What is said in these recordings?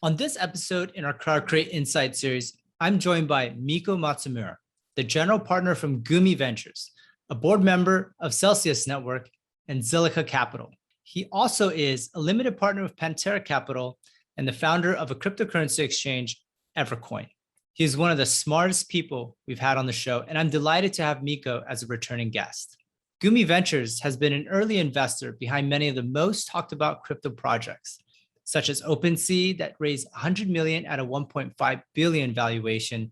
On this episode in our Crowdcreate Insight series, I'm joined by Miko Matsumura, the general partner from Gumi Ventures, a board member of Celsius Network and Zilliqa Capital. He also is a limited partner of Pantera Capital and the founder of a cryptocurrency exchange, Evercoin. He is one of the smartest people we've had on the show, and I'm delighted to have Miko as a returning guest. Gumi Ventures has been an early investor behind many of the most talked about crypto projects, such as OpenSea that raised 100 million at a 1.5 billion valuation,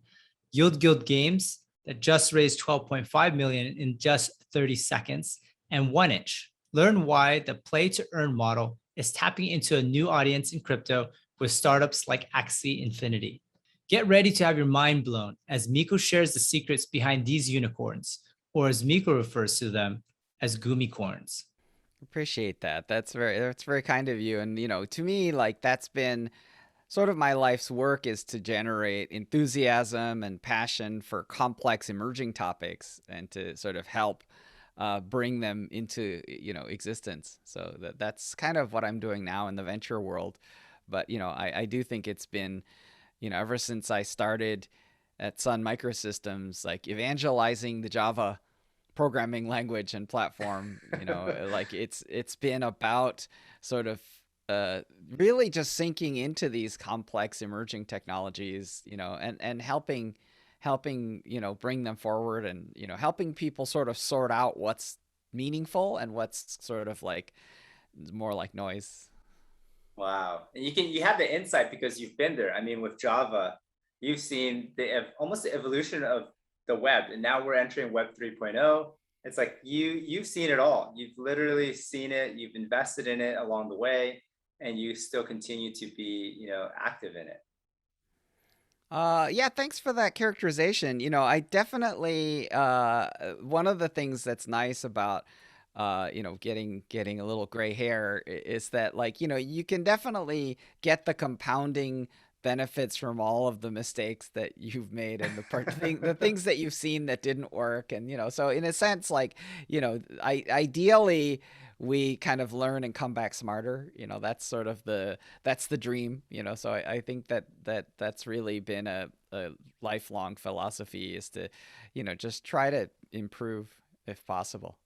Yield Guild Games that just raised 12.5 million in just 30 seconds, and 1inch. Learn why the play to earn model is tapping into a new audience in crypto with startups like Axie Infinity. Get ready to have your mind blown as Miko shares the secrets behind these unicorns, or as Miko refers to them, as Gumicorns. Appreciate that. That's very kind of you. And to me, like that's been sort of my life's work is to generate enthusiasm and passion for complex emerging topics and to sort of help bring them into existence. So that's kind of what I'm doing now in the venture world. But I do think it's been ever since I started at Sun Microsystems, like evangelizing the Java programming language and platform, like it's been about sort of really just sinking into these complex emerging technologies, and helping bring them forward and helping people sort of sort out what's meaningful and what's sort of like more like noise. Wow. And you have the insight because you've been there. I mean, with Java, you've seen almost the evolution of the web, and now we're entering Web 3.0. It's like you've seen it all. You've literally seen it. You've invested in it along the way, and you still continue to be active in it. Yeah, thanks for that characterization. I definitely one of the things that's nice about getting a little gray hair is that like you can definitely get the compounding benefits from all of the mistakes that you've made and the things that you've seen that didn't work. And so in a sense, like ideally we kind of learn and come back smarter. That's sort of that's the dream. So I think that's really been a lifelong philosophy is to just try to improve if possible.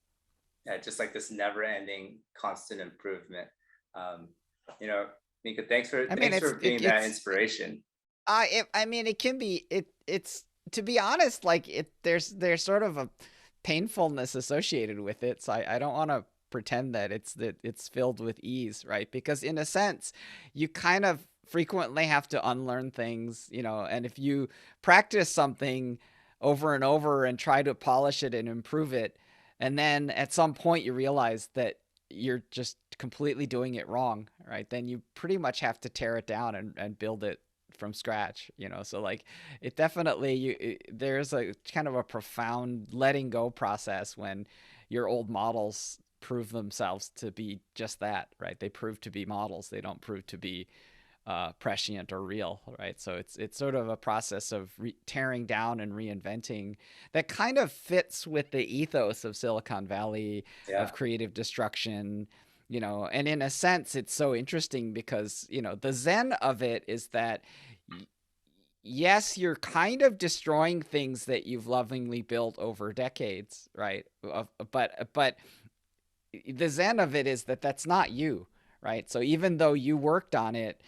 Yeah, just like this never-ending constant improvement. Mika, thanks for being that inspiration. It can be it's to be honest, like there's sort of a painfulness associated with it. So I don't want to pretend that it's filled with ease, right? Because in a sense, you kind of frequently have to unlearn things, and if you practice something over and over and try to polish it and improve it, and then at some point you realize that you're just completely doing it wrong, right? Then you pretty much have to tear it down and build it from scratch, So like it definitely, there's a kind of a profound letting go process when your old models prove themselves to be just that, right? They prove to be models. They don't prove to be prescient or real, right? So it's sort of a process of tearing down and reinventing that kind of fits with the ethos of Silicon Valley, of creative destruction, and in a sense it's so interesting because the zen of it is that yes, you're kind of destroying things that you've lovingly built over decades, right? But the zen of it is that that's not you, right? So even though you worked on it,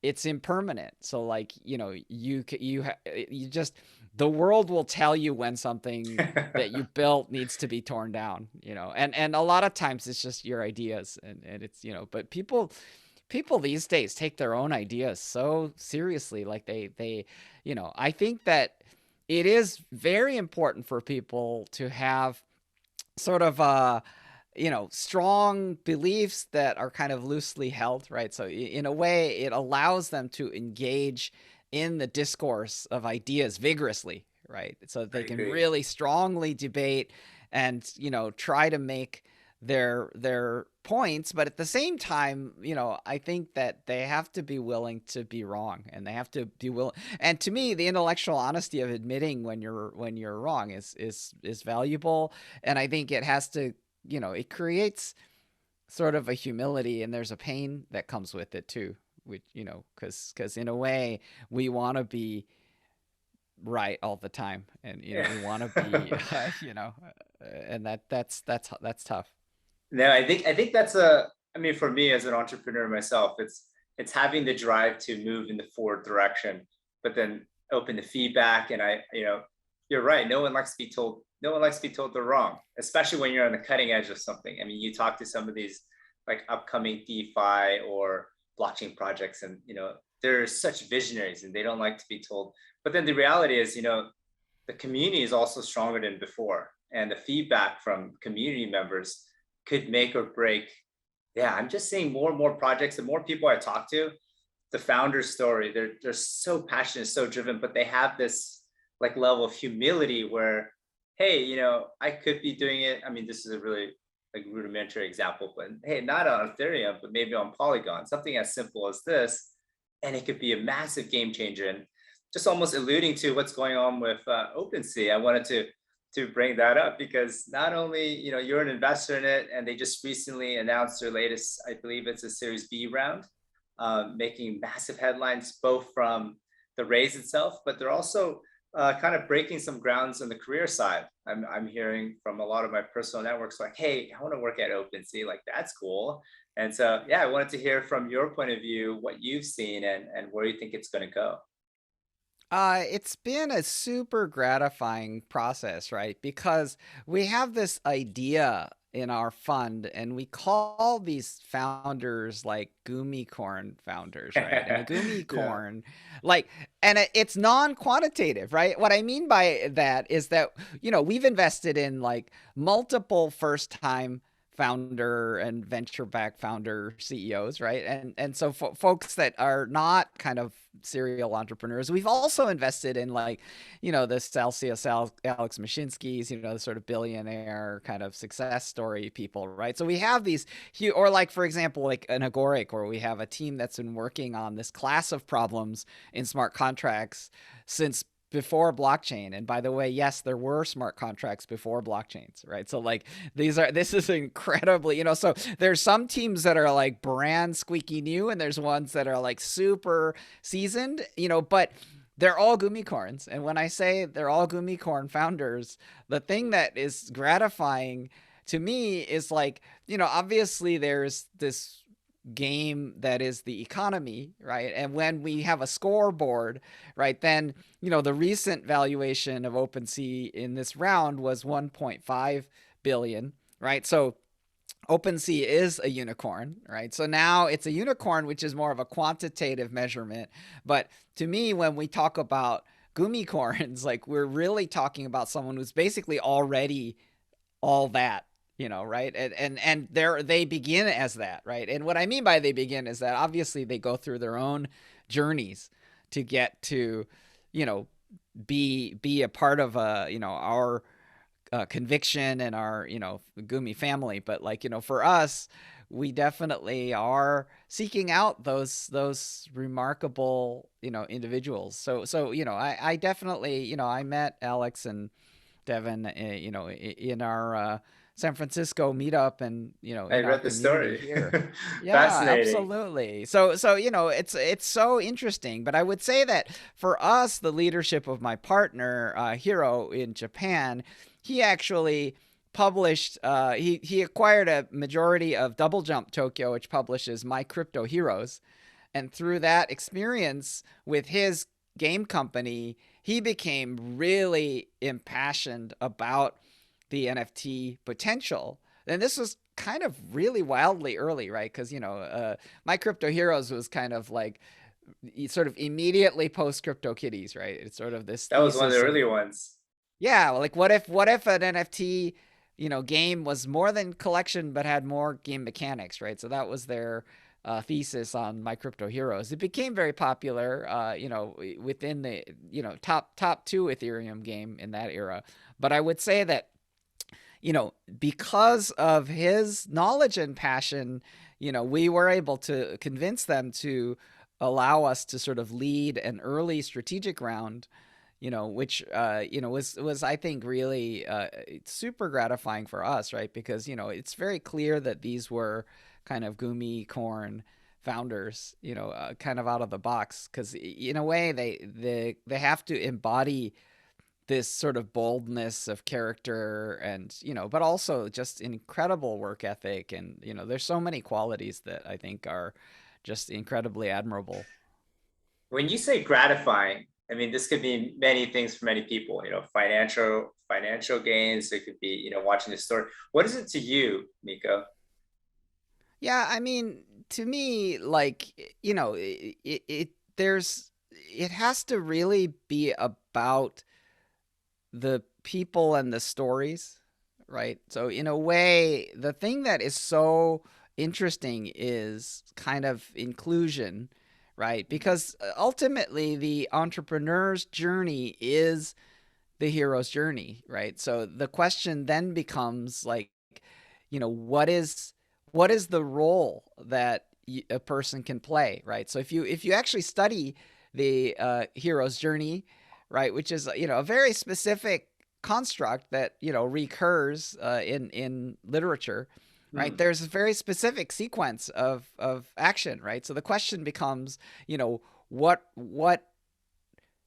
it's impermanent. So like, you just, the world will tell you when something that you built needs to be torn down, and a lot of times it's just your ideas and it's, but people these days take their own ideas so seriously. Like they, I think that it is very important for people to have sort of strong beliefs that are kind of loosely held, right? So in a way, it allows them to engage in the discourse of ideas vigorously, right? So they can really strongly debate and, try to make their points, but at the same time, I think that they have to be willing to be wrong, and they have to be willing. And to me, the intellectual honesty of admitting when you're wrong is valuable, and I think it has to, it creates sort of a humility, and there's a pain that comes with it too. which, because in a way we want to be right all the time, and we want to be and that's tough. No, I think that's I mean, for me as an entrepreneur myself, it's having the drive to move in the forward direction, but then open to feedback. And you're right. No one likes to be told. No one likes to be told they're wrong, especially when you're on the cutting edge of something. I mean, you talk to some of these like upcoming DeFi or blockchain projects, and they're such visionaries, and they don't like to be told. But then the reality is, the community is also stronger than before, and the feedback from community members could make or break. Yeah, I'm just seeing more and more projects. The more people I talk to, the founder's story, they're so passionate, so driven, but they have this like level of humility where, hey, I could be doing it. I mean, this is a really like rudimentary example, but hey, not on Ethereum, but maybe on Polygon, something as simple as this, and it could be a massive game changer. And just almost alluding to what's going on with OpenSea, I wanted to bring that up because not only you're an investor in it, and they just recently announced their latest, I believe it's a Series B round, making massive headlines both from the raise itself, but they're also kind of breaking some grounds on the career side. I'm hearing from a lot of my personal networks like, hey, I want to work at OpenSea, like that's cool. And so yeah, I wanted to hear from your point of view what you've seen and where you think it's going to go. It's been a super gratifying process, right? Because we have this idea in our fund, and we call these founders like Gumicorn founders, right? And a Gumicorn, it's non-quantitative, right? What I mean by that is that, we've invested in like multiple first-time founder and venture-backed founder CEOs, right? And so folks that are not kind of serial entrepreneurs. We've also invested in like, the Celsius Alex Mashinsky's, the sort of billionaire kind of success story people, right? So we have these, or like, for example, like an Agoric, where we have a team that's been working on this class of problems in smart contracts since before blockchain. And by the way, yes, there were smart contracts before blockchains, right? So like this is incredibly, so there's some teams that are like brand squeaky new, and there's ones that are like super seasoned, but they're all Gumicorns. And when I say they're all Gumicorn founders, the thing that is gratifying to me is like, obviously there's this game that is the economy, right? And when we have a scoreboard, right, then the recent valuation of OpenSea in this round was 1.5 billion, right? So OpenSea is a unicorn, right? So now it's a unicorn, which is more of a quantitative measurement. But to me, when we talk about Gumicorns, like we're really talking about someone who's basically already all that, right? And they begin as that, right? And what I mean by they begin is that obviously they go through their own journeys to get to, be a part of our conviction and our Gumi family. But like for us, we definitely are seeking out those remarkable individuals. So I definitely I met Alex and Devin in our San Francisco meetup, and I read the story here. Yeah, fascinating. absolutely. So it's so interesting. But I would say that for us, the leadership of my partner Hiro in Japan, he actually published he acquired a majority of Double Jump Tokyo, which publishes My Crypto Heroes, and through that experience with his game company, he became really impassioned about the NFT potential. And this was kind of really wildly early, right? Because My Crypto Heroes was kind of like sort of immediately post CryptoKitties, right? It's sort of this That was one of the early ones. Yeah, like what if an NFT game was more than collection but had more game mechanics, right? So that was their thesis on My Crypto Heroes. It became very popular, within the top 2 Ethereum game in that era. But I would say that because of his knowledge and passion, we were able to convince them to allow us to sort of lead an early strategic round, which was I think really super gratifying for us, right? Because it's very clear that these were kind of Gumicorn founders, kind of out of the box, because in a way they have to embody this sort of boldness of character and, but also just incredible work ethic. And, there's so many qualities that I think are just incredibly admirable. When you say gratifying, I mean, this could be many things for many people, financial gains. It could be, watching the story. What is it to you, Miko? Yeah, I mean, to me, like, it has to really be about the people and the stories, right? So in a way, the thing that is so interesting is kind of inclusion, right? Because ultimately the entrepreneur's journey is the hero's journey, right? So the question then becomes like, what is the role that a person can play, right? So if you actually study the hero's journey, right, which is a very specific construct that recurs in literature, right? There's a very specific sequence of action, right? So the question becomes, what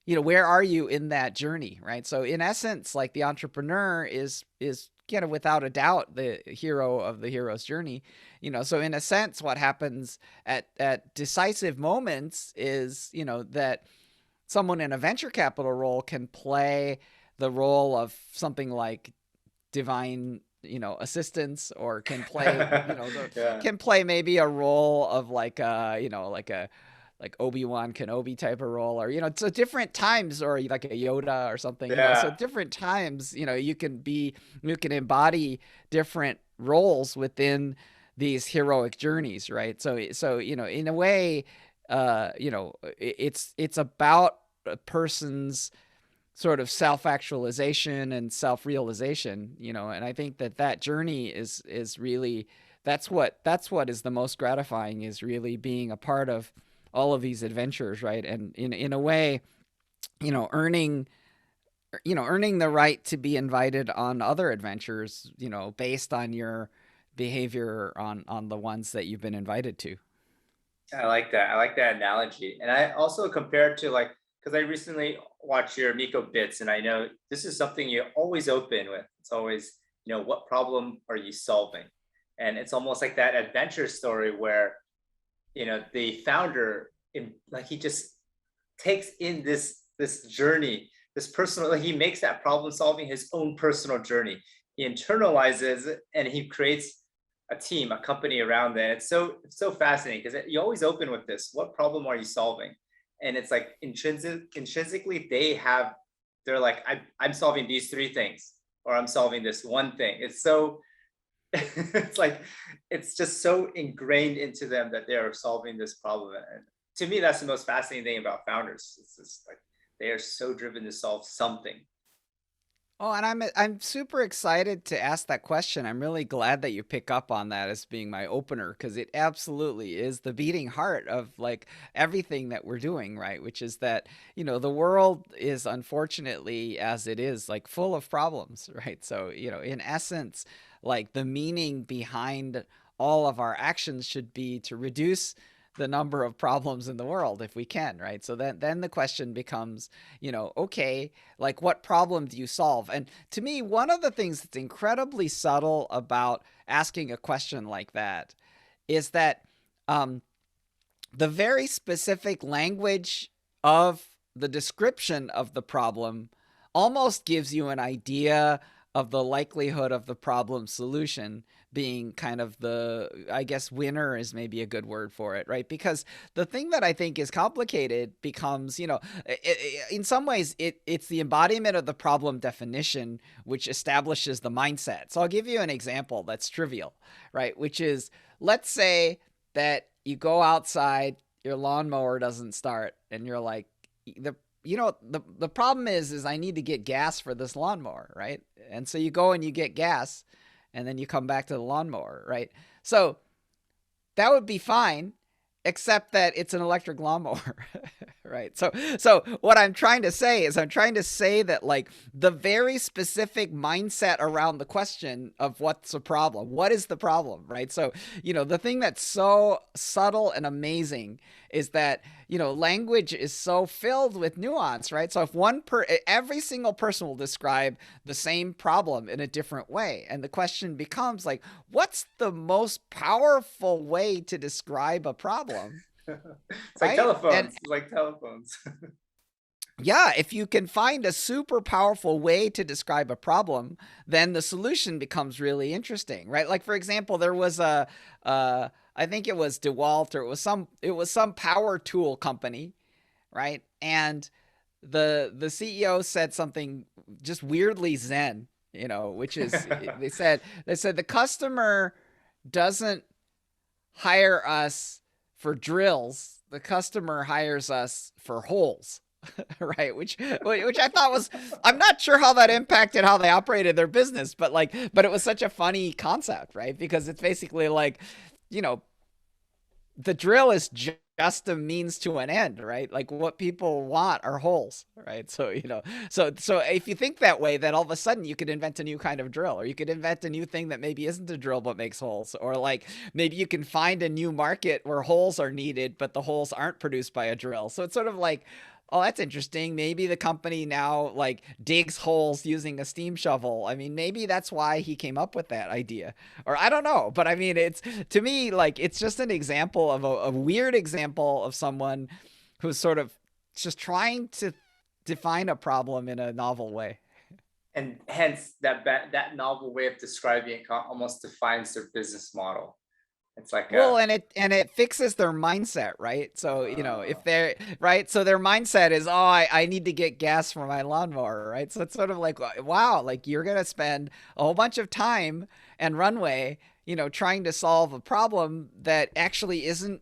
where are you in that journey, right? So in essence, like the entrepreneur is without a doubt the hero of the hero's journey. So in a sense, what happens at decisive moments is that someone in a venture capital role can play the role of something like divine assistance, or can play Yeah. can play maybe a role of like like Obi-Wan Kenobi type of role, or so different times, or like a Yoda or something, so Yeah. different times you can embody different roles within these heroic journeys, right? So in a way, it's about a person's sort of self-actualization and self-realization, and I think that journey is really, that's what is the most gratifying, is really being a part of all of these adventures, right? And in a way, earning the right to be invited on other adventures, based on your behavior on the ones that you've been invited to. I like that. I like that analogy. And I also compare it to, like, because I recently watched your Miko Bits, and I know this is something you always open with. It's always, what problem are you solving? And it's almost like that adventure story where, the founder, like, he just takes in this journey, this personal, like, he makes that problem solving his own personal journey. He internalizes it and he creates a team, a company around that. It's so fascinating, because you always open with this: what problem are you solving? And it's like intrinsically they're like, I'm solving these three things, or I'm solving this one thing. It's so it's like, it's just so ingrained into them that they are solving this problem. And to me, that's the most fascinating thing about founders. It's just like, they are so driven to solve something. Oh, and I'm super excited to ask that question. I'm really glad that you pick up on that as being my opener, because it absolutely is the beating heart of like everything that we're doing, right? Which is that, the world is, unfortunately, as it is, like full of problems, right? So, in essence, like the meaning behind all of our actions should be to reduce the number of problems in the world if we can, right? So then the question becomes, okay, like what problem do you solve? And to me, one of the things that's incredibly subtle about asking a question like that is that the very specific language of the description of the problem almost gives you an idea of the likelihood of the problem solution being kind of the, I guess, winner is maybe a good word for it, right? Because the thing that I think is complicated becomes, in some ways, it's the embodiment of the problem definition, which establishes the mindset. So I'll give you an example that's trivial, right? Which is, let's say that you go outside, your lawnmower doesn't start, and you're like, the problem is I need to get gas for this lawnmower, right? And so you go and you get gas, and then you come back to the lawnmower, right? So that would be fine. except that it's an electric lawnmower, right? So what I'm trying to say is that like the very specific mindset around the question of what's a problem, what is the problem, right? So, the thing that's so subtle and amazing is that, language is so filled with nuance, right? So if every single person will describe the same problem in a different way. And the question becomes like, what's the most powerful way to describe a problem? It's like Right? telephones. And It's like telephones. yeah, if you can find a super powerful way to describe a problem, then the solution becomes really interesting, right? Like for example, there was I think it was DeWalt, or it was some power tool company, right? And the CEO said something just weirdly zen, which is they said the customer doesn't hire us for drills, the customer hires us for holes. Right, which I thought was, I'm not sure how that impacted how they operated their business, but it was such a funny concept, right? Because it's basically like, the drill is just a means to an end, right? Like what people want are holes, right? So, so if you think that way, then all of a sudden you could invent a new kind of drill, or you could invent a new thing that maybe isn't a drill but makes holes, or like maybe you can find a new market where holes are needed but the holes aren't produced by a drill. So it's sort of like, oh, that's interesting. Maybe the company now like digs holes using a steam shovel. I mean, maybe that's why he came up with that idea, or I don't know. But I mean, it's, to me, like, it's just an example of a weird example of someone who's sort of just trying to define a problem in a novel way. And hence that novel way of describing it almost defines their business model. It's like well, and it fixes their mindset, right? So, if they're right, so their mindset is, oh, I need to get gas for my lawnmower, right? So it's sort of like, wow, like you're gonna spend a whole bunch of time and runway, trying to solve a problem that actually isn't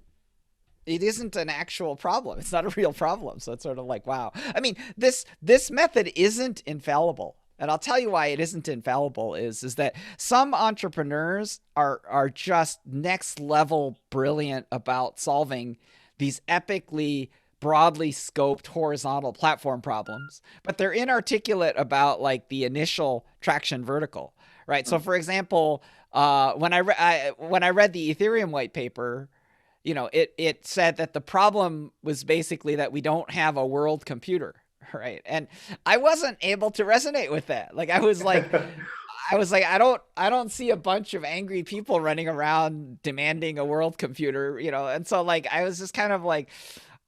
an actual problem. It's not a real problem. So it's sort of like, wow. I mean, this method isn't infallible. And I'll tell you why it isn't infallible is that some entrepreneurs are just next level brilliant about solving these epically broadly scoped horizontal platform problems, but they're inarticulate about like the initial traction vertical, right? So for example, when I read the Ethereum white paper, it said that the problem was basically that we don't have a world computer. Right. And I wasn't able to resonate with that. Like, I was like, I don't see a bunch of angry people running around demanding a world computer, And so like, I was just kind of like,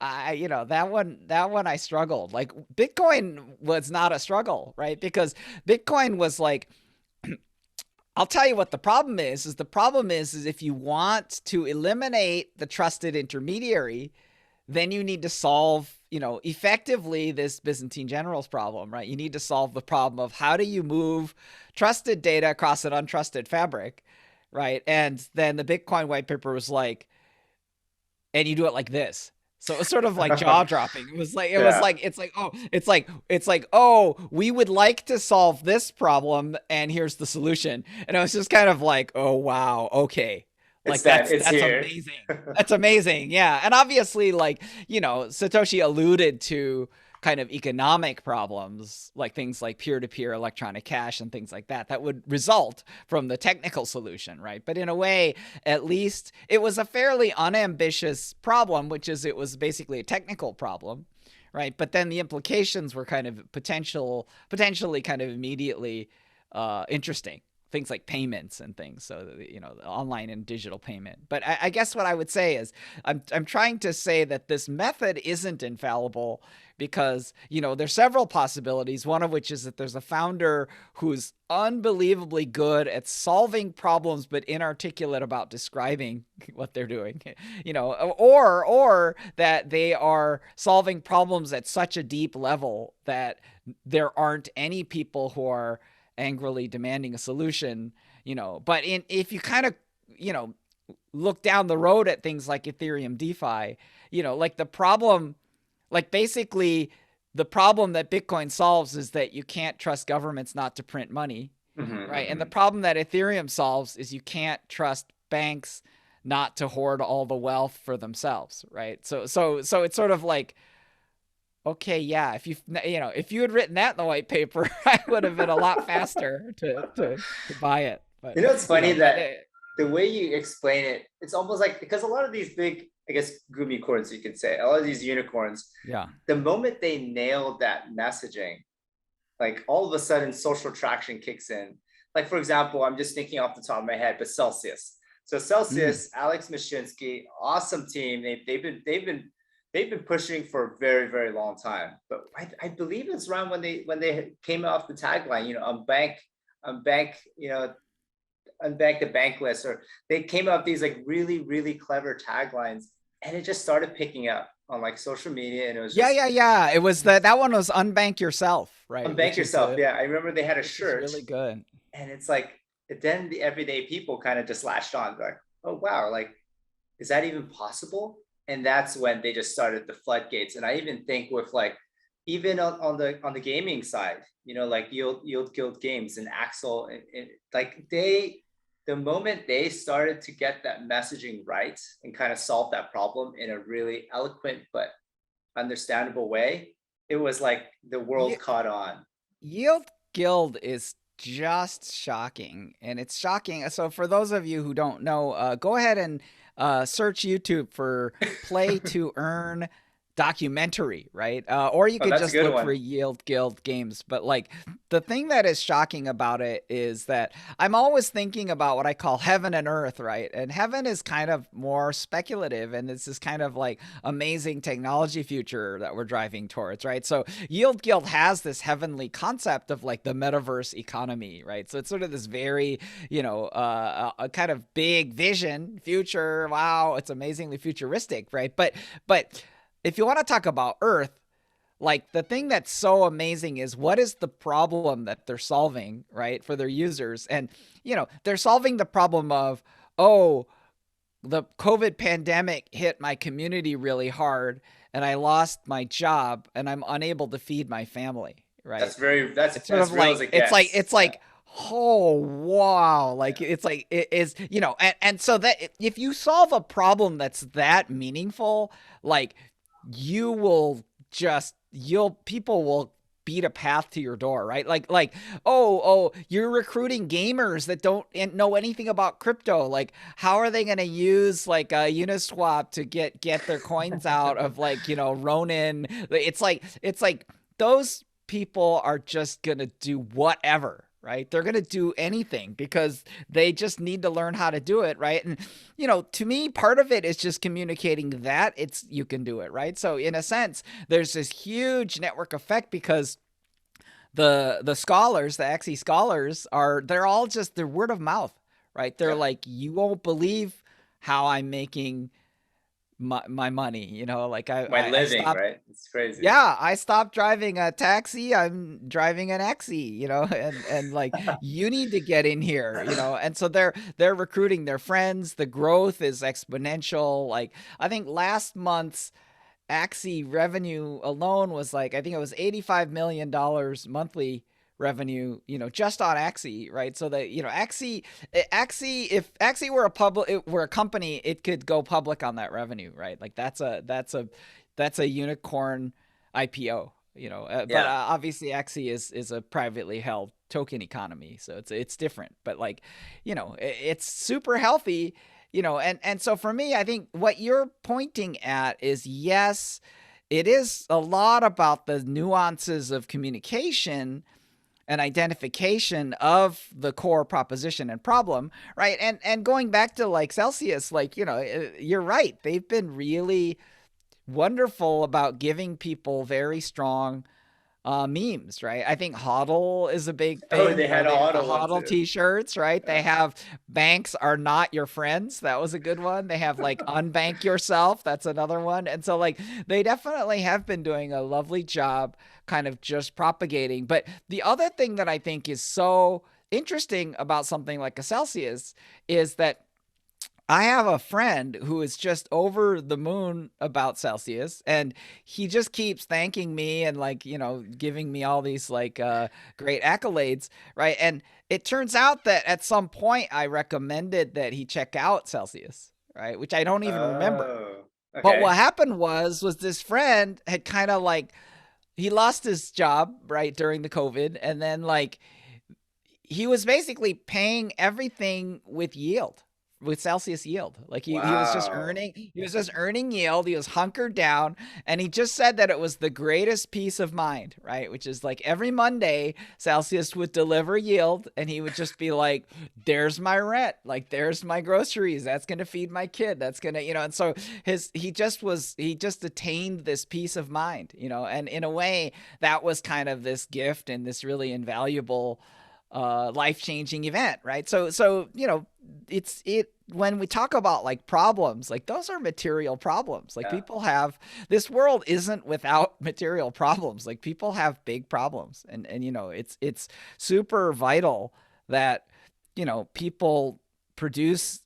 that one I struggled. Like Bitcoin was not a struggle, right? Because Bitcoin was like, I'll tell you what the problem is the problem is if you want to eliminate the trusted intermediary, then you need to solve, effectively this Byzantine generals problem, right? You need to solve the problem of how do you move trusted data across an untrusted fabric, right? And then the Bitcoin white paper was like, and you do it like this. So it was sort of like jaw dropping. It was like, oh, we would like to solve this problem and here's the solution. And I was just kind of like, oh, wow. Okay. Like that's amazing. That's amazing. Yeah. And obviously like, Satoshi alluded to kind of economic problems, like things like peer-to-peer electronic cash and things like that would result from the technical solution, right? But in a way, at least it was a fairly unambitious problem, which is it was basically a technical problem, right? But then the implications were kind of potentially kind of immediately interesting. Things like payments and things, so online and digital payment. But I guess what I would say is I'm trying to say that this method isn't infallible because there's several possibilities. One of which is that there's a founder who's unbelievably good at solving problems but inarticulate about describing what they're doing, or that they are solving problems at such a deep level that there aren't any people who are angrily demanding a solution, but if you kind of, look down the road at things like Ethereum DeFi, like the problem, like basically the problem that Bitcoin solves is that you can't trust governments not to print money, right? And the problem that Ethereum solves is you can't trust banks not to hoard all the wealth for themselves, right? So it's sort of like, okay, yeah, if you had written that in the white paper, I would have been a lot faster to buy it. But You know, it's funny but that the way you explain it, it's almost like, because a lot of these big, I guess, Gumicorns, you could say, a lot of these unicorns, yeah, the moment they nail that messaging, like all of a sudden social traction kicks in. Like, for example, I'm just thinking off the top of my head, but Celsius. So Celsius, Alex Mashinsky, awesome team. They've been pushing for a very, very long time. But I believe it's around when they came off the tagline, unbank, unbank the bankless, or they came up with these like really, really clever taglines, and it just started picking up on like social media, and it was just, yeah. It was that one was unbank yourself, right? unbank yourself. Yeah, I remember they had a shirt, really good, and it's like, then the everyday people kind of just latched on, like, oh wow, like, is that even possible? And that's when they just started the floodgates. And I even think with like, even on the gaming side, like Yield Guild Games and Axel, and like the moment they started to get that messaging right and kind of solve that problem in a really eloquent but understandable way, it was like the world caught on. Yield Guild is just shocking, and it's shocking. So for those of you who don't know, go ahead and search YouTube for Play to Earn documentary, right? Or you could just look for Yield Guild Games. But like, the thing that is shocking about it is that I'm always thinking about what I call heaven and earth, right? And heaven is kind of more speculative, and it's this kind of like amazing technology future that we're driving towards, right? So Yield Guild has this heavenly concept of like the metaverse economy, right? So it's sort of this very, a kind of big vision, future. Wow, it's amazingly futuristic, right? But if you want to talk about Earth, like the thing that's so amazing is what is the problem that they're solving, right, for their users? And, they're solving the problem of, oh, the COVID pandemic hit my community really hard and I lost my job and I'm unable to feed my family, right? It's sort of like, it's like, oh, wow. Like, it's like, it is, and so that if you solve a problem that's that meaningful, like, people will beat a path to your door, right? Like, oh, you're recruiting gamers that don't know anything about crypto. Like, how are they going to use like a Uniswap to get their coins out of like, Ronin? It's like those people are just going to do whatever, right? They're going to do anything because they just need to learn how to do it, right? And, to me, part of it is just communicating that you can do it, right? So in a sense, there's this huge network effect because the scholars, the Axie scholars they're all just, they're word of mouth, right? They're like, you won't believe how I'm making my money, like my living, right? It's crazy. Yeah, I stopped driving a taxi. I'm driving an Axie, and like, you need to get in here, and so they're recruiting their friends. The growth is exponential. Like, I think last month's Axie revenue alone was like, I think it was $85 million monthly revenue, just on Axie, right? So that, Axie, if Axie were a company, it could go public on that revenue, right? Like that's a unicorn IPO, but obviously Axie is a privately held token economy. So it's different, but like, it's super healthy, and so for me, I think what you're pointing at is, yes, it is a lot about the nuances of communication and identification of the core proposition and problem, right? And going back to like Celsius, like, you're right. They've been really wonderful about giving people very strong memes, right? I think HODL is a big thing. Oh, they had HODL t-shirts, right? They have banks are not your friends. That was a good one. They have like unbank yourself. That's another one. And so like, they definitely have been doing a lovely job kind of just propagating. But the other thing that I think is so interesting about something like a Celsius is that I have a friend who is just over the moon about Celsius, and he just keeps thanking me and like, giving me all these like great accolades, right? And it turns out that at some point I recommended that he check out Celsius, right? Which I don't even remember. Oh, But okay. what happened was this friend had kind of like, he lost his job, right, during the COVID. And then like, he was basically paying everything with yield, with Celsius yield. Like he was just Wow. earning yield. He was hunkered down, and he just said that it was the greatest peace of mind, right? Which is like every Monday Celsius would deliver yield, and he would just be like, there's my rent, like there's my groceries, that's going to feed my kid, that's going to, and so he just attained this peace of mind, and in a way that was kind of this gift and this really invaluable life-changing event, right? So it's when we talk about like problems, like those are material problems. Like Yeah. people have, this world isn't without material problems. Like people have big problems, and it's super vital that people produce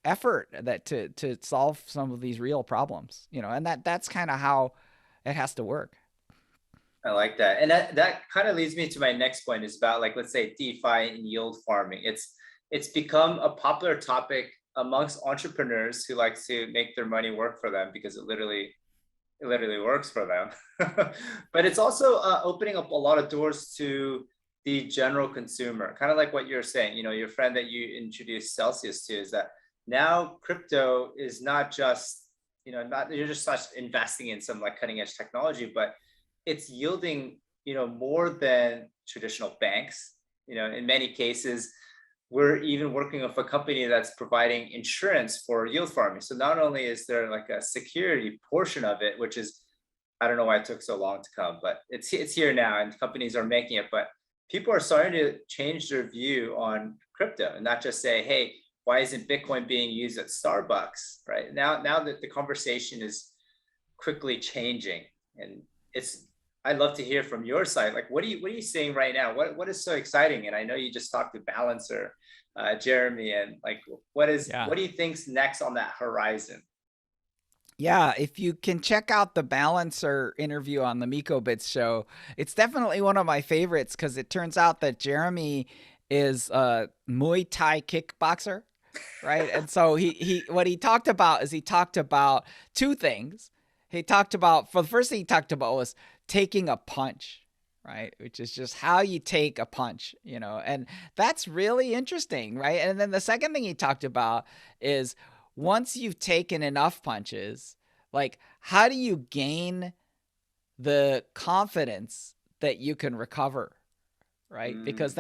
effort that to solve some of these real problems, and that's kind of how it has to work. I like that. And that kind of leads me to my next point is about like, let's say DeFi and yield farming. It's become a popular topic amongst entrepreneurs who like to make their money work for them because it literally works for them. But it's also opening up a lot of doors to the general consumer, kind of like what you're saying. Your friend that you introduced Celsius to is that now crypto is not just, not you're just not investing in some like cutting edge technology, but it's yielding, more than traditional banks. In many cases, we're even working with a company that's providing insurance for yield farming. So not only is there like a security portion of it, which is, I don't know why it took so long to come, but it's here now and companies are making it. But people are starting to change their view on crypto and not just say, hey, why isn't Bitcoin being used at Starbucks? Right now that the conversation is quickly changing, and I'd love to hear from your side. Like, what are you seeing right now? What is so exciting? And I know you just talked to Balancer, Jeremy, and like, what Yeah. do you think's next on that horizon? Yeah, if you can check out the Balancer interview on the Miko Bits show, it's definitely one of my favorites because it turns out that Jeremy is a Muay Thai kickboxer, right? And so he what he talked about is he talked about two things. He talked about, for the first thing he talked about was taking a punch, right? Which is just how you take a punch, and that's really interesting, right? And then the second thing he talked about is once you've taken enough punches, like how do you gain the confidence that you can recover, right? Because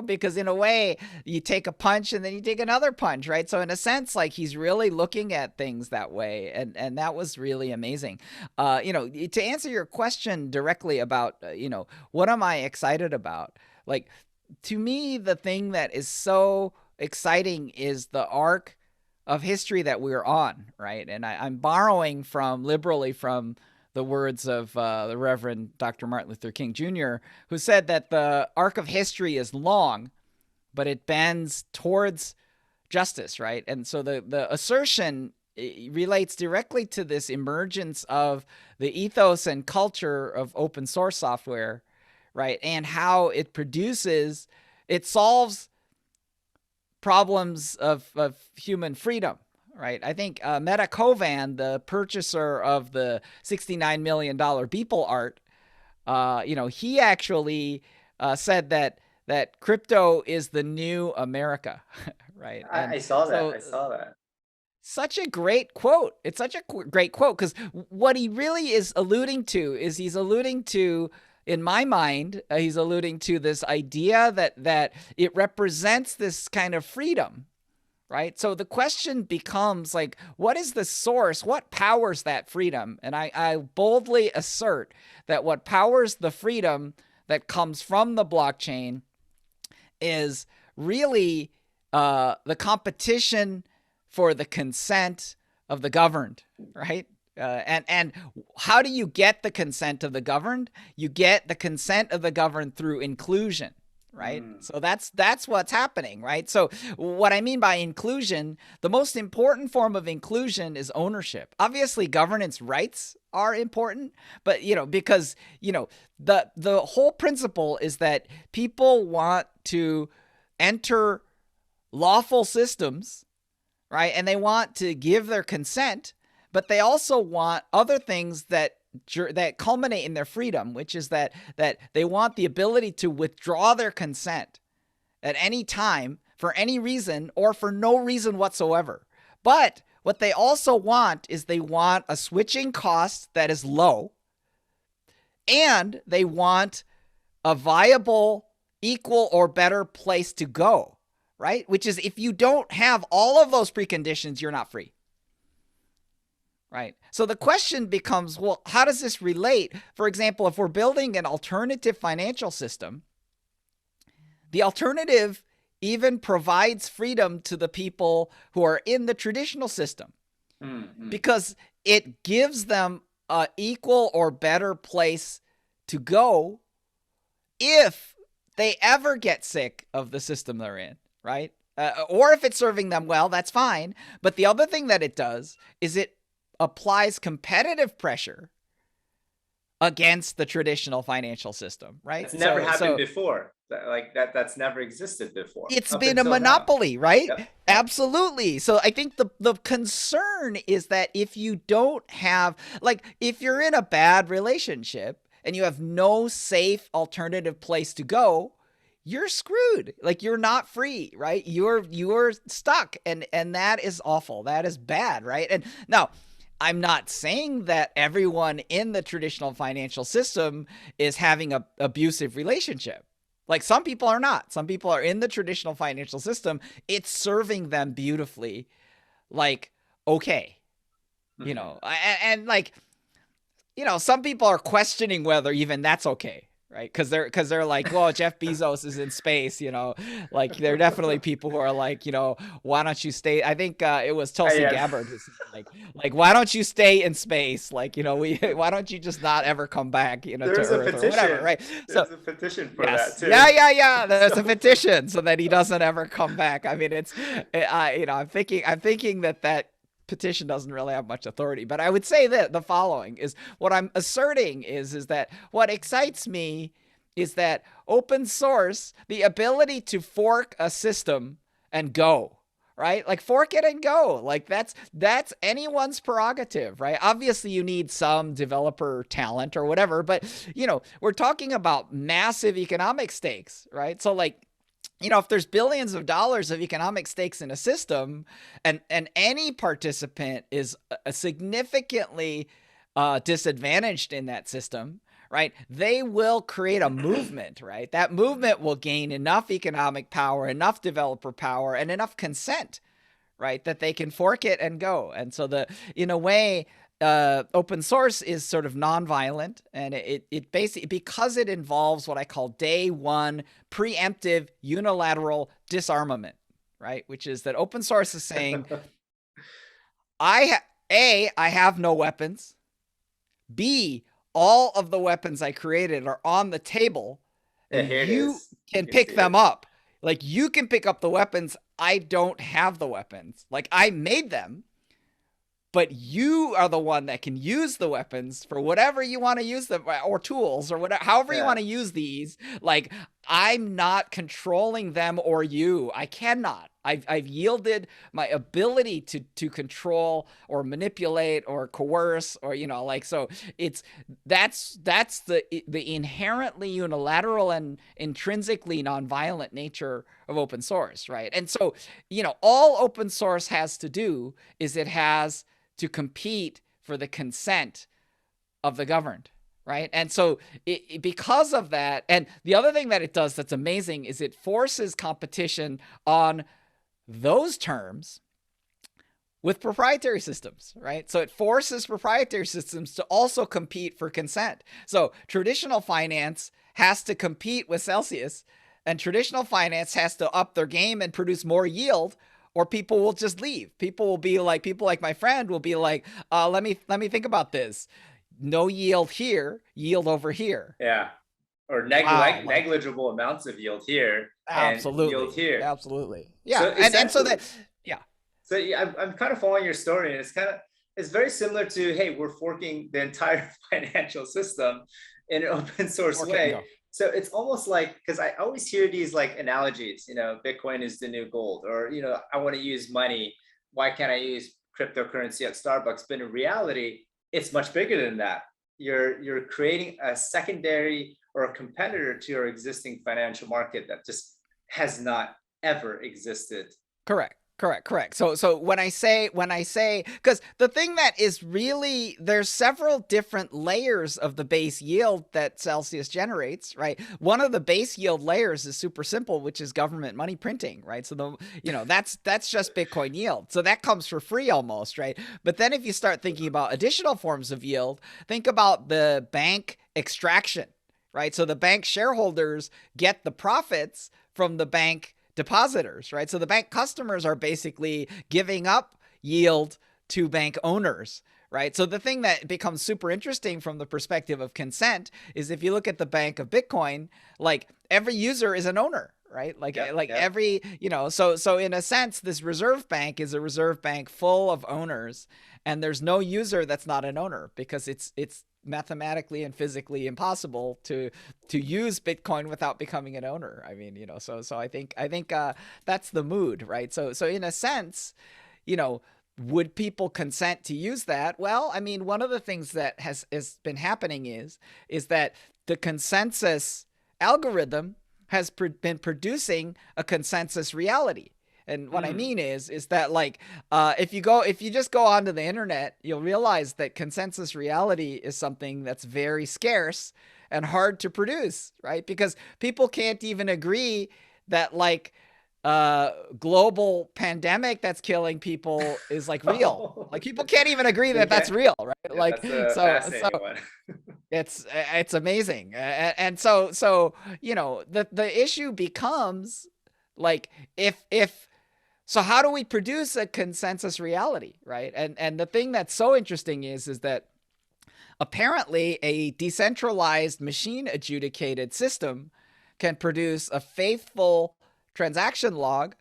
because in a way you take a punch and then you take another punch, right? So in a sense, like he's really looking at things that way. And that was really amazing. To answer your question directly about, what am I excited about? Like, to me, the thing that is so exciting is the arc of history that we're on, right? And I'm borrowing liberally from the words of the Reverend Dr. Martin Luther King Jr., who said that the arc of history is long, but it bends towards justice, right? And so the assertion relates directly to this emergence of the ethos and culture of open source software, right? And how it solves problems of human freedom, right? I think Meta Kovan, the purchaser of the $69 million Beeple art, he actually said that crypto is the new America, right? And I saw that. so I saw that. such a great quote. It's such a great quote because what he really is alluding to is in my mind, he's alluding to this idea that it represents this kind of freedom, right? So the question becomes like, what is the source? What powers that freedom? And I boldly assert that what powers the freedom that comes from the blockchain is really the competition for the consent of the governed, right? And how do you get the consent of the governed? You get the consent of the governed through inclusion, right? So that's what's happening, right? So what I mean by inclusion, the most important form of inclusion is ownership. Obviously, governance rights are important, but because the whole principle is that people want to enter lawful systems, right? And they want to give their consent, but they also want other things that culminate in their freedom, which is that they want the ability to withdraw their consent at any time for any reason or for no reason whatsoever. But what they also want is they want a switching cost that is low, and they want a viable, equal, or better place to go, right? Which is, if you don't have all of those preconditions, you're not free, right? So the question becomes, well, how does this relate? For example, if we're building an alternative financial system, the alternative even provides freedom to the people who are in the traditional system, because it gives them an equal or better place to go if they ever get sick of the system they're in, right? Or if it's serving them well, that's fine. But the other thing that it does is it applies competitive pressure against the traditional financial system, right? It's never happened before. That's never existed before. It's been a monopoly, now. right? Yep. Absolutely. So I think the concern is that if you don't have, like, if you're in a bad relationship and you have no safe alternative place to go, you're screwed. Like, you're not free, right? You're stuck, and that is awful. That is bad, right? And now, I'm not saying that everyone in the traditional financial system is having an abusive relationship. Like, some people are not. Some people are in the traditional financial system. It's serving them beautifully. Like, okay, you know, and like, you know, some people are questioning whether even that's okay, right? Because they're like, well, Jeff Bezos is in space, you know, like, there are definitely people who are like, you know, why don't you stay? I think it was Tulsi Gabbard who said, like, why don't you stay in space? Like, you know, why don't you just not ever come back, you know, to Earth or whatever, right? There's a petition for that too. Yeah. There's a petition so that he doesn't ever come back. I mean, it's, you know, I'm thinking that petition doesn't really have much authority, but I would say that the following is what I'm asserting is that what excites me is that open source, the ability to fork a system and go, right? Like, fork it and go. Like, that's anyone's prerogative, right? Obviously you need some developer talent or whatever, but, you know, we're talking about massive economic stakes, right? So, like, you know, if there's billions of dollars of economic stakes in a system, and any participant is significantly disadvantaged in that system, right, they will create a movement, right? That movement will gain enough economic power, enough developer power, and enough consent, right, that they can fork it and go. And so in a way, open source is sort of nonviolent, and it basically, because it involves what I call day one preemptive unilateral disarmament, right? Which is that open source is saying, I have no weapons. B, all of the weapons I created are on the table, and you can pick them up. Like, you can pick up the weapons. I don't have the weapons. Like, I made them, but you are the one that can use the weapons for whatever you want to use them, or tools, or whatever, however you want to use these. Like, I'm not controlling them or you. I cannot. I've yielded my ability to control or manipulate or coerce, or, you know, like, so that's the inherently unilateral and intrinsically nonviolent nature of open source, right? And so, you know, all open source has to do is it has to compete for the consent of the governed, right? And so because of that, and the other thing that it does that's amazing is it forces competition on those terms with proprietary systems, right? So it forces proprietary systems to also compete for consent. So traditional finance has to compete with Celsius, and traditional finance has to up their game and produce more yield, or people will just leave. People like my friend will be like, let me think about this. No yield here, yield over here. Yeah. Or negligible amounts of yield here. Absolutely. And yield here. Absolutely. Yeah. So I'm kind of following your story, and it's very similar to, hey, we're forking the entire financial system in an open source way. So it's almost like, because I always hear these like analogies, you know, Bitcoin is the new gold, or, you know, I want to use money why can't I use cryptocurrency at Starbucks? But in reality, it's much bigger than that. You're creating a secondary or a competitor to your existing financial market that just has not ever existed. Correct. So when I say, because the thing that is really, there's several different layers of the base yield that Celsius generates, right? One of the base yield layers is super simple, which is government money printing, right? So that's just Bitcoin yield. So that comes for free almost, right? But then if you start thinking about additional forms of yield, think about the bank extraction, right? So the bank shareholders get the profits from the bank depositors, right? So the bank customers are basically giving up yield to bank owners, right? So the thing that becomes super interesting from the perspective of consent is if you look at the bank of Bitcoin, like every user is an owner, right? Every, so in a sense, this reserve bank is a reserve bank full of owners, and there's no user that's not an owner because it's mathematically and physically impossible to use Bitcoin without becoming an owner. I mean, so I think that's the mood, right? So in a sense, would people consent to use that? Well, I mean, one of the things that has been happening is that the consensus algorithm has been producing a consensus reality. And what I mean is that if you just go onto the internet, you'll realize that consensus reality is something that's very scarce and hard to produce, right? Because people can't even agree that global pandemic that's killing people is real. Like people can't even agree that that's real, right? Yeah, that's a fascinating one. It's amazing. And so the issue becomes so how do we produce a consensus reality, right? And the thing that's so interesting is that apparently a decentralized machine adjudicated system can produce a faithful transaction log,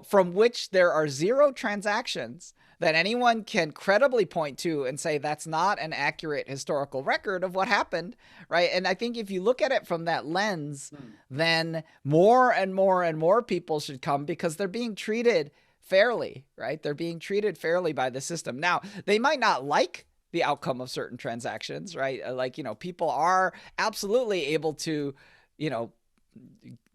from which there are 0 transactions that anyone can credibly point to and say that's not an accurate historical record of what happened, right? And I think if you look at it from that lens, then more and more and more people should come because they're being treated fairly, right? They're being treated fairly by the system. Now, they might not like the outcome of certain transactions, right? People are absolutely able to,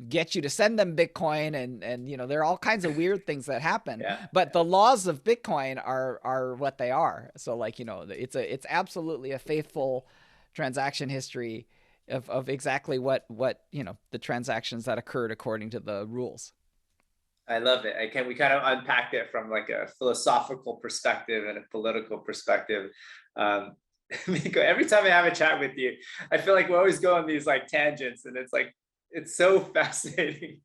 get you to send them Bitcoin and there are all kinds of weird things that happen, but the laws of Bitcoin are what they are. So it's absolutely a faithful transaction history of exactly what the transactions that occurred according to the rules. I love it. We kind of unpacked it from a philosophical perspective and a political perspective. Miko, every time I have a chat with you, I feel like we always go on these tangents, and it's so fascinating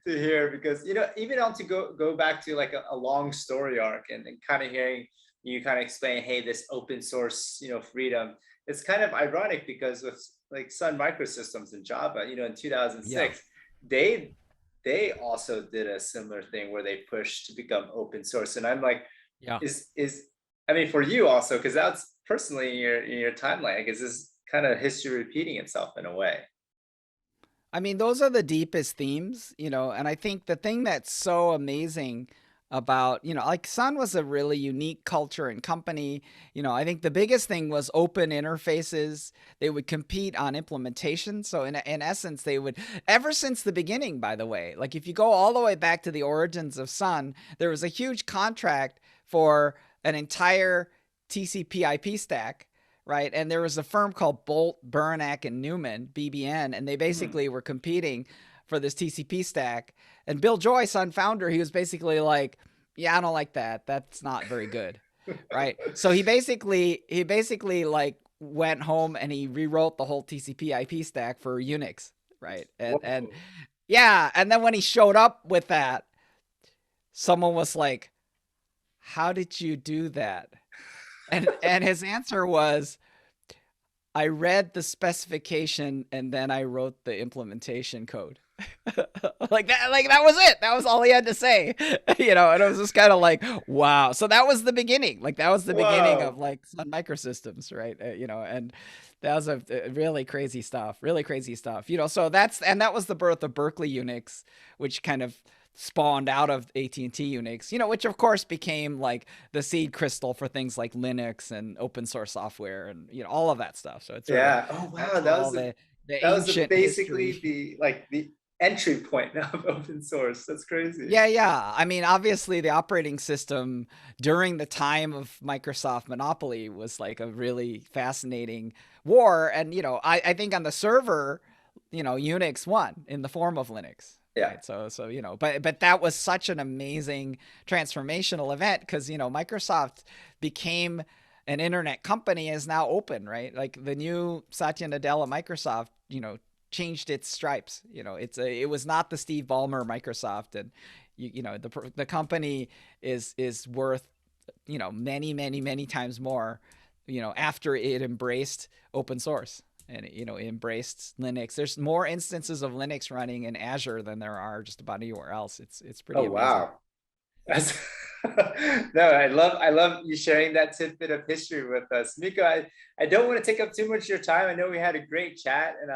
to hear because, even to go back to a long story arc and kind of hearing you kind of explain, hey, this open source, freedom, it's kind of ironic because with Sun Microsystems and Java, in 2006, they also did a similar thing where they pushed to become open source. And I'm I mean, for you also, because that's personally in your timeline, is this kind of history repeating itself in a way? I mean, those are the deepest themes, and I think the thing that's so amazing about, Sun was a really unique culture and company. I think the biggest thing was open interfaces. They would compete on implementation. So in essence, they would, ever since the beginning, by the way, if you go all the way back to the origins of Sun, there was a huge contract for an entire TCP IP stack. Right. And there was a firm called Bolt, Beranek, and Newman, BBN, and they basically were competing for this TCP stack. And Bill Joy, Sun founder, he was basically like, yeah, I don't like that. That's not very good. Right. So he basically went home and he rewrote the whole TCP IP stack for Unix. Right. And then when he showed up with that, someone was like, how did you do that? And his answer was, I read the specification and then I wrote the implementation code. that was it. That was all he had to say. And it was just kind of wow. So that was the beginning. That was the beginning of Sun Microsystems, right? And that was a really crazy stuff. So that was the birth of Berkeley Unix, which kind of spawned out of AT&T Unix, you know, which of course became like the seed crystal for things like Linux and open source software and, you know, all of that stuff. So it's sort Yeah. of, Oh that's wow, all the ancient basically history. the entry point of open source. That's crazy. Yeah, yeah. I mean, obviously, the operating system during the time of Microsoft monopoly was like a really fascinating war. And, you know, I think on the server, you know, Unix won in the form of Linux. Yeah. Right. So, you know, but that was such an amazing transformational event because, you know, Microsoft became an internet company is now open, right? Like the new Satya Nadella Microsoft, you know, changed its stripes. You know, it was not the Steve Ballmer Microsoft, and you know the company is worth, you know, many times more, you know, after it embraced open source and it, you know, embraced Linux. There's more instances of Linux running in Azure than there are just about anywhere else. It's pretty Oh amazing. wow. That's no, I love you sharing that tidbit of history with us. Miko, I don't want to take up too much of your time. I know we had a great chat and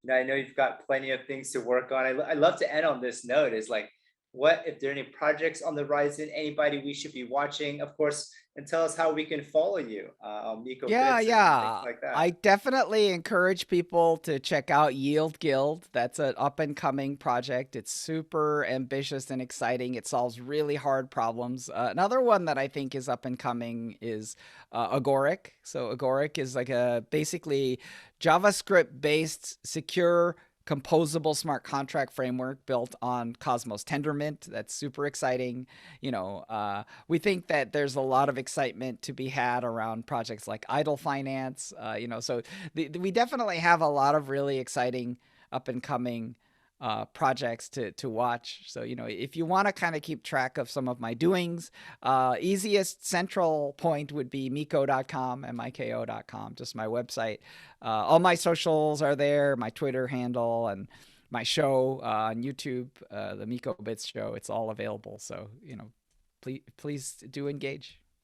you know, I know you've got plenty of things to work on. I love to end on this note is like, what if there are any projects on the horizon, anybody we should be watching, of course, and tell us how we can follow you on Miko Yeah, Bits and things yeah. like I that. definitely encourage people to check out Yield Guild. That's an up and coming project. It's super ambitious and exciting. It solves really hard problems. Another one that I think is up and coming is Agoric. So Agoric is like a basically JavaScript based secure composable smart contract framework built on Cosmos Tendermint. That's super exciting. You know, we think that there's a lot of excitement to be had around projects like Idle Finance. You know, so we definitely have a lot of really exciting up and coming projects to watch. So, you know, if you want to kind of keep track of some of my doings, easiest central point would be miko.com, miko.com, just my website. All my socials are there, my Twitter handle and my show on YouTube, the Miko Bits show. It's all available. So, you know, please do engage.